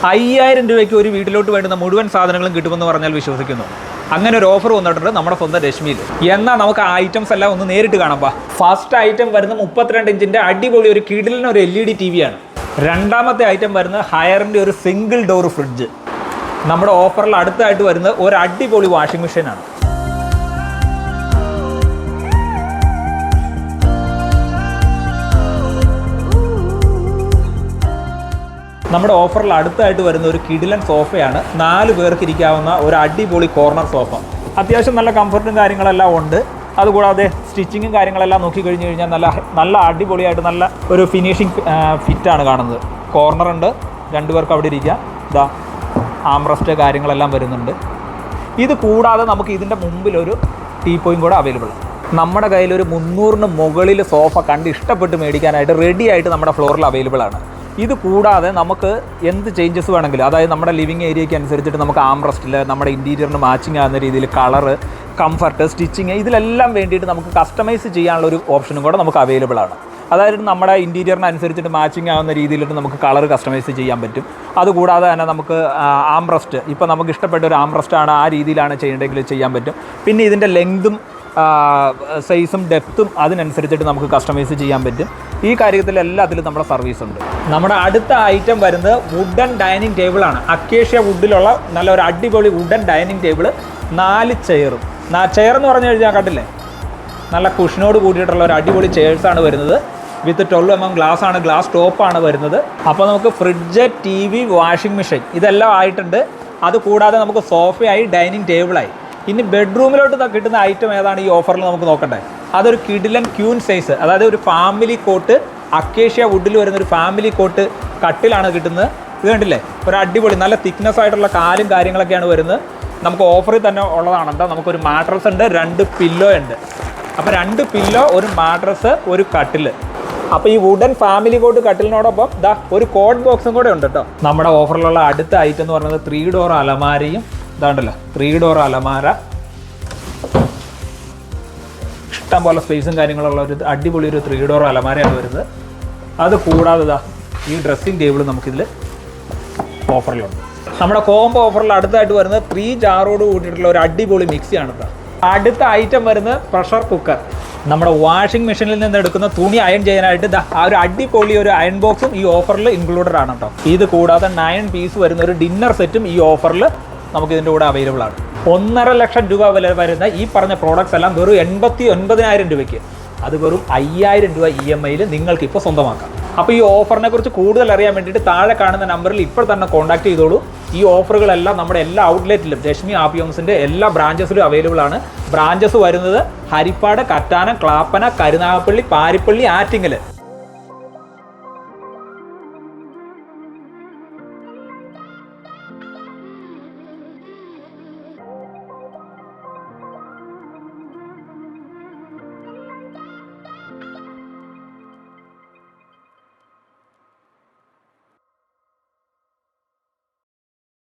5000 രൂപയ്ക്ക് ഒരു വീട്ടിലോട്ട് വേണ്ടുന്ന മുഴുവൻ സാധനങ്ങളും കിട്ടുമെന്ന് പറഞ്ഞാൽ വിശ്വസിക്കുന്നു. അങ്ങനെ ഒരു ഓഫർ വന്നിട്ടുണ്ട് നമ്മുടെ സ്വന്തം രശ്മിയിൽ. എന്നാൽ നമുക്ക് ആ ഐറ്റംസ് എല്ലാം ഒന്ന് നേരിട്ട് കാണാം. ഫസ്റ്റ് ഐറ്റം വരുന്ന 32 ഇഞ്ചിൻ്റെ അടിപൊളി ഒരു കിടിലിന് ഒരു LED TV ആണ്. രണ്ടാമത്തെ ഐറ്റം വരുന്നത് ഹയറിൻ്റെ ഒരു സിംഗിൾ ഡോർ ഫ്രിഡ്ജ്. നമ്മുടെ ഓഫറിൽ അടുത്തായിട്ട് വരുന്നത് ഒരു അടിപൊളി വാഷിംഗ് മെഷീനാണ്. നമ്മുടെ ഓഫറിൽ അടുത്തായിട്ട് വരുന്ന ഒരു കിടിലൻ സോഫയാണ്. 4 പേർക്ക് ഇരിക്കാവുന്ന ഒരു അടിപൊളി കോർണർ സോഫ. അത്യാവശ്യം നല്ല കംഫർട്ടും കാര്യങ്ങളെല്ലാം ഉണ്ട്. അതുകൂടാതെ സ്റ്റിച്ചിങ്ങും കാര്യങ്ങളെല്ലാം നോക്കിക്കഴിഞ്ഞ് കഴിഞ്ഞാൽ നല്ല അടിപൊളിയായിട്ട് നല്ല ഒരു ഫിനിഷിങ് ഫിറ്റാണ് കാണുന്നത്. കോർണറുണ്ട്, 2 പേർക്ക് അവിടെ ഇരിക്കാം. ഇതാ ആംറസ്റ്റ് കാര്യങ്ങളെല്ലാം വരുന്നുണ്ട്. ഇത് കൂടാതെ നമുക്ക് ഇതിൻ്റെ മുമ്പിലൊരു ടീപ്പോയും കൂടെ അവൈലബിൾ ആണ്. നമ്മുടെ കയ്യിലൊരു 300-ന് മുകളിൽ സോഫ കണ്ട് ഇഷ്ടപ്പെട്ട് മേടിക്കാനായിട്ട് റെഡി ആയിട്ട് നമ്മുടെ ഫ്ലോറിൽ അവൈലബിൾ ആണ്. ഇത് കൂടാതെ നമുക്ക് എന്ത് ചേഞ്ചസ് വേണമെങ്കിലും, അതായത് നമ്മുടെ ലിവിങ് ഏരിയയ്ക്ക് അനുസരിച്ചിട്ട് നമുക്ക് ആംറസ്റ്റിൽ നമ്മുടെ ഇൻറ്റീരിയറിന് മാച്ചിങ് ആകുന്ന രീതിയിൽ കളറ്, കംഫർട്ട്, സ്റ്റിച്ചിങ് ഇതിലെല്ലാം വേണ്ടിയിട്ട് നമുക്ക് കസ്റ്റമൈസ് ചെയ്യാനുള്ള ഒരു ഓപ്ഷനും കൂടെ നമുക്ക് അവൈലബിൾ ആണ്. അതായത് നമ്മുടെ ഇൻറ്റീരിയറിന് അനുസരിച്ചിട്ട് മാച്ചിങ് ആവുന്ന രീതിയിലിട്ട് നമുക്ക് കളർ കസ്റ്റമൈസ് ചെയ്യാൻ പറ്റും. അതുകൂടാതെ തന്നെ നമുക്ക് ആംറസ്റ്റ്, ഇപ്പോൾ നമുക്ക് ഇഷ്ടപ്പെട്ട ഒരു ആംറസ്റ്റാണ് ആ രീതിയിലാണ് ചെയ്യേണ്ടതെങ്കിൽ ചെയ്യാൻ പറ്റും. പിന്നെ ഇതിൻ്റെ ലെങ്തും സൈസും ഡെപ്തും അതിനനുസരിച്ചിട്ട് നമുക്ക് കസ്റ്റമൈസ് ചെയ്യാൻ പറ്റും. ഈ കാര്യത്തിൽ എല്ലാത്തിലും നമ്മുടെ സർവീസ് ഉണ്ട്. നമ്മുടെ അടുത്ത ഐറ്റം വരുന്നത് വുഡൻ ഡൈനിങ് ടേബിളാണ്. അക്കേഷ്യ വുഡിലുള്ള നല്ല ഒരു അടിപൊളി വുഡൻ ഡൈനിങ് ടേബിൾ, 4 ചെയറും. ചെയർ എന്ന് പറഞ്ഞു കഴിഞ്ഞാൽ കണ്ടില്ലേ, നല്ല കുഷനോട് കൂടിയിട്ടുള്ള ഒരു അടിപൊളി ചെയർസാണ് വരുന്നത്. വിത്ത് 12mm ഗ്ലാസ്സാണ്, ഗ്ലാസ് ടോപ്പാണ് വരുന്നത്. അപ്പോൾ നമുക്ക് ഫ്രിഡ്ജ്, TV, വാഷിംഗ് മെഷീൻ ഇതെല്ലാം ആയിട്ടുണ്ട്. അതുകൂടാതെ നമുക്ക് സോഫയായി, ഡൈനിങ് ടേബിളായി. ഇനി ബെഡ്റൂമിലോട്ട് കിട്ടുന്ന ഐറ്റം ഏതാണ് ഈ ഓഫറിൽ നമുക്ക് നോക്കണ്ടേ. അതൊരു കിഡിലൻ ക്യൂൻ സൈസ്, അതായത് ഒരു ഫാമിലി കോട്ട്, അക്കേഷ്യ വുഡിൽ വരുന്ന ഒരു ഫാമിലി കോട്ട് കട്ടിലാണ് കിട്ടുന്നത്. ഇത് കണ്ടില്ലേ, ഒരു അടിപൊളി നല്ല തിക്നെസ് ആയിട്ടുള്ള കാലും കാര്യങ്ങളൊക്കെയാണ് വരുന്നത്. നമുക്ക് ഓഫറിൽ തന്നെ ഉള്ളതാണ്. എന്താ, നമുക്കൊരു മാട്രസ് ഉണ്ട്, 2 പില്ലോ ഉണ്ട്. അപ്പോൾ 2 പില്ലോ, ഒരു മാട്രസ്, ഒരു കട്ടിൽ. അപ്പോൾ ഈ വുഡൻ ഫാമിലി കോട്ട് കട്ടിലിനോടൊപ്പം ഒരു കോട്ട് ബോക്സും കൂടെ ഉണ്ട് കേട്ടോ. നമ്മുടെ ഓഫറിലുള്ള അടുത്ത ഐറ്റം എന്ന് പറയുന്നത് 3 ഡോർ അലമാരയും. ഇതാണ്ടല്ലോ 3 ഡോർ അലമാര, ഇഷ്ടം പോലെ സ്പേസും കാര്യങ്ങളുള്ള ഒരു അടിപൊളി ഒരു 3 ഡോർ അലമാരയാണ് വരുന്നത്. അത് കൂടാതെ ഈ ഡ്രസ്സിങ് ടേബിൾ നമുക്കിതിൽ ഓഫറിലുണ്ട്. നമ്മുടെ കോംബോ ഓഫറിൽ അടുത്തായിട്ട് വരുന്നത് 3 ജാറോട് കൂട്ടിയിട്ടുള്ള ഒരു അടിപൊളി മിക്സിയാണ് കേട്ടോ. അടുത്ത ഐറ്റം വരുന്നത് പ്രഷർ കുക്കർ. നമ്മുടെ വാഷിംഗ് മെഷീനിൽ നിന്ന് എടുക്കുന്ന തുണി അയൺ ചെയ്യാനായിട്ട് ആ ഒരു അടിപൊളി ഒരു അയൺ ബോക്സും ഈ ഓഫറിൽ ഇൻക്ലൂഡഡ് ആണ് കേട്ടോ. ഇത് കൂടാതെ 9 പീസ് വരുന്ന ഒരു ഡിന്നർ സെറ്റും ഈ ഓഫറിൽ നമുക്ക് ഇതിൻ്റെ കൂടെ അവൈലബിൾ ആണ്. 1.5 ലക്ഷം രൂപ വില വരുന്ന ഈ പറഞ്ഞ പ്രോഡക്റ്റ്സ് എല്ലാം വെറും 89,000 രൂപയ്ക്ക്, അത് വെറും 5,000 രൂപ EMIയിൽ നിങ്ങൾക്ക് ഇപ്പോൾ സ്വന്തമാക്കാം. അപ്പോൾ ഈ ഓഫറിനെ കുറിച്ച് കൂടുതൽ അറിയാൻ വേണ്ടിയിട്ട് താഴെ കാണുന്ന നമ്പറിൽ ഇപ്പോൾ തന്നെ കോൺടാക്ട് ചെയ്തോളൂ. ഈ ഓഫറുകളെല്ലാം നമ്മുടെ എല്ലാ ഔട്ട്ലെറ്റിലും, രശ്മി ഹാപ്പി ഹോംസിൻ്റെ എല്ലാ ബ്രാഞ്ചസിലും അവൈലബിൾ ആണ്. ബ്രാഞ്ചസ് വരുന്നത് ഹരിപ്പാട്, കറ്റാനം, ക്ലാപ്പന, കരുനാഗപ്പള്ളി, പാരിപ്പള്ളി, ആറ്റിങ്ങൽ.